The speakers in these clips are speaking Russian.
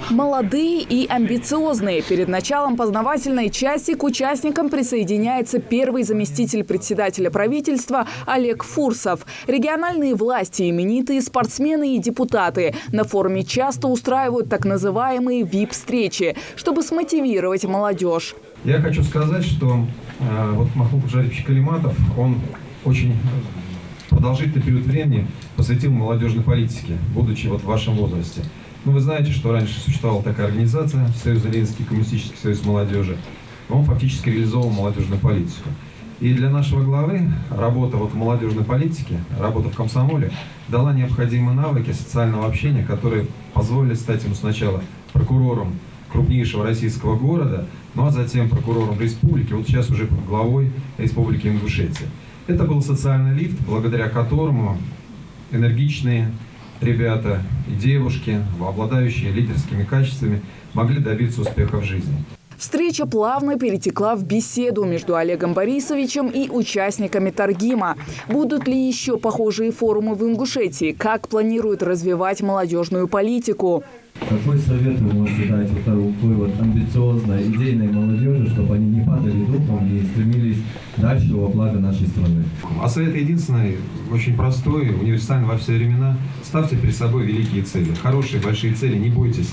Молодые и амбициозные. Перед началом познавательной части к участникам присоединяется первый заместитель председателя правительства Олег Фурсов. Региональные власти, именитые спортсмены и депутаты на форуме часто устраивают так называемые VIP-встречи, чтобы смотивировать молодежь. Я хочу сказать, что Махмуд Жарипович Калиматов, он очень продолжительный период времени посвятил молодежной политике, будучи в вашем возрасте. Вы знаете, что раньше существовала такая организация, Союз Ленинский коммунистический союз молодежи. Он фактически реализовал молодежную политику. И для нашего главы работа в молодежной политике, работа в комсомоле дала необходимые навыки социального общения, которые позволили стать ему сначала прокурором крупнейшего российского города, ну а затем прокурором республики, вот сейчас уже главой Республики Ингушетия. Это был социальный лифт, благодаря которому энергичные ребята и девушки, обладающие лидерскими качествами, могли добиться успеха в жизни. Встреча плавно перетекла в беседу между Олегом Борисовичем и участниками Таргима. Будут ли еще похожие форумы в Ингушетии? Как планируют развивать молодежную политику? Какой совет вы можете дать такой амбициозной, идейной молодежи, чтобы они не падали духом и стремились дальше во благо нашей страны? А совет единственный, очень простой, универсальный во все времена. Ставьте перед собой великие цели. Хорошие, большие цели, не бойтесь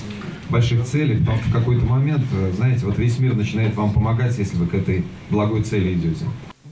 больших целей, потому что в какой-то момент, знаете, весь мир начинает вам помогать, если вы к этой благой цели идете.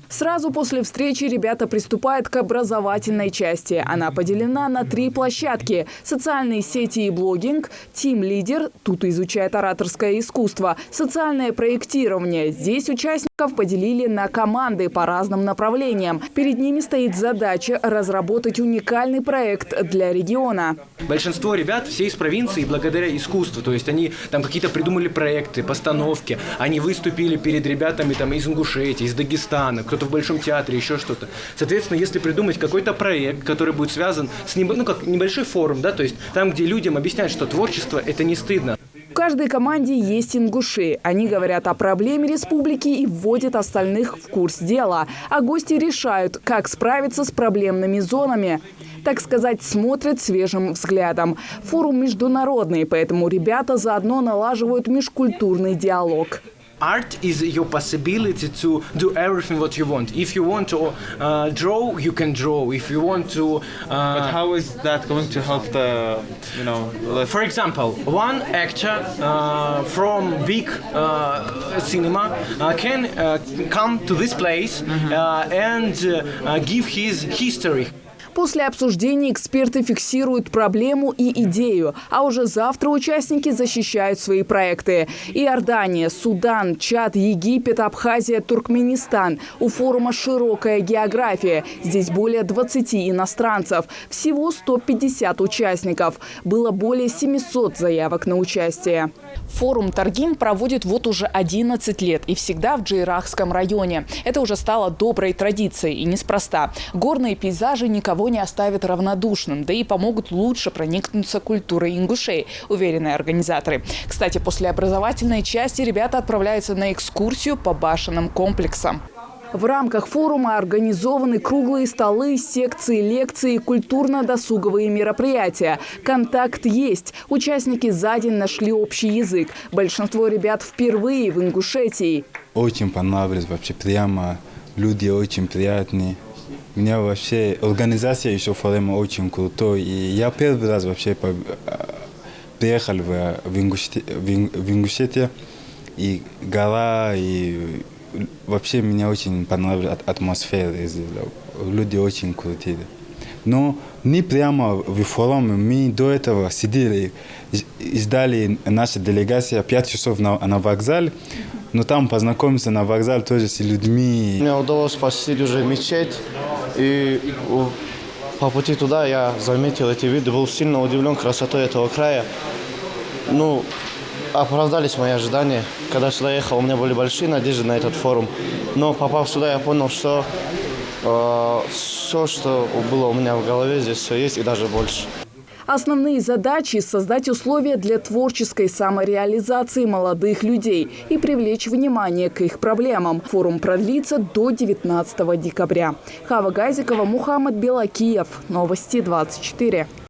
Сразу после встречи ребята приступают к образовательной части. Она поделена на 3 площадки. Социальные сети и блогинг, тим-лидер, тут изучает ораторское искусство, социальное проектирование. Здесь участников поделили на команды по разным направлениям. Перед ними стоит задача разработать уникальный проект для региона. Большинство ребят все из провинции благодаря искусству. То есть они там какие-то придумали проекты, постановки. Они выступили перед ребятами из Ингушетии, из Дагестана, кто-то в Большом театре, еще что-то. Соответственно, если придумать какой-то проект, который будет связан с как небольшой форум, то есть там, где людям объясняют, что творчество – это не стыдно. В каждой команде есть ингуши. Они говорят о проблеме республики и вводят остальных в курс дела. А гости решают, как справиться с проблемными зонами. Так сказать, смотрят свежим взглядом. Форум международный, поэтому ребята заодно налаживают межкультурный диалог. Art is your possibility to do everything what you want. If you want to draw, you can draw. If you want to... But how is that going to help the, For example, one actor from big cinema can come to this place and give his history. После обсуждения эксперты фиксируют проблему и идею. А уже завтра участники защищают свои проекты. Иордания, Судан, Чад, Египет, Абхазия, Туркменистан. У форума широкая география. Здесь более 20 иностранцев. Всего 150 участников. Было более 700 заявок на участие. Форум Таргим проводит уже 11 лет и всегда в Джейрахском районе. Это уже стало доброй традицией и неспроста. Горные пейзажи никого не оставят равнодушным, да и помогут лучше проникнуться культурой ингушей, уверены организаторы. Кстати, после образовательной части ребята отправляются на экскурсию по башенным комплексам. В рамках форума организованы круглые столы, секции, лекции, культурно-досуговые мероприятия. Контакт есть. Участники за день нашли общий язык. Большинство ребят впервые в Ингушетии. Очень понравилось вообще прямо. Люди очень приятные. У меня вообще организация еще форума очень крутой. И я первый раз вообще приехал в Ингушетию. И гора, и вообще мне очень понравилась атмосфера. Люди очень крутые. Но не прямо в форуме. Мы до этого сидели и ждали наша делегация 5 часов на вокзале. Но там познакомиться на вокзале тоже с людьми. Мне удалось посетить уже мечеть. И по пути туда я заметил эти виды. Был сильно удивлен красотой этого края. Оправдались мои ожидания. Когда сюда ехал, у меня были большие надежды на этот форум. Но попав сюда, я понял, что все, что было у меня в голове, здесь все есть и даже больше. Основные задачи – создать условия для творческой самореализации молодых людей и привлечь внимание к их проблемам. Форум продлится до 19 декабря. Хава Газикова, Мухаммад Белакиев. Новости 24.